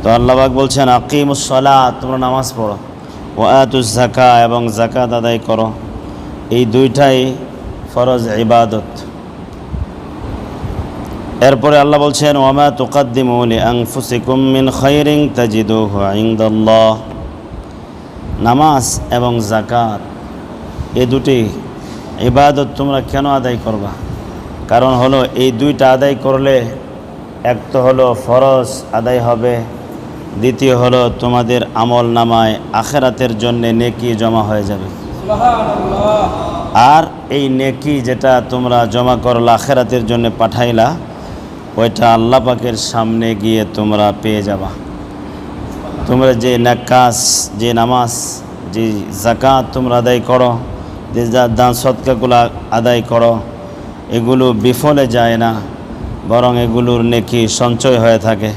তো আল্লাহ পাক বলছেন আকিমুস সালাত, তোমরা নামাজ পড়ো, ওয়া আতুজ যাকাত, এবং যাকাত আদায় করো। এই দুইটাই ফরজ ইবাদত। এরপরে আল্লাহ বলছেন ওয়ামা তুকাদ্দিমু লিআনফুসিকুম মিন খায়রিন তাজিদুহু ইনদাল্লাহ। নামাজ এবং যাকাত এই দুটি ইবাদত তোমরা কেন আদায় করবা? কারণ হলো এই দুইটা আদায় করলে এক তো হলো ফরজ আদায় হবে, দ্বিতীয় হলো তোমাদের আমল নামায় আখেরাতের জন্য নেকি জমা হয়ে যাবে। আর এই নেকি যেটা তোমরা জমা করলা আখেরাতের জন্য পাঠাইলা, ওইটা আল্লাহ পাকের সামনে গিয়ে তোমরা পেয়ে যাবা। তোমরা যে নাকাস, যে নামাজ, যে যাকাত তোমরা আদায় করো, যে দান সদকাগুলো আদায় করো, এগুলো বিফলে যায় না, বরং এগুলোর নেকি সঞ্চয় হয়ে থাকে।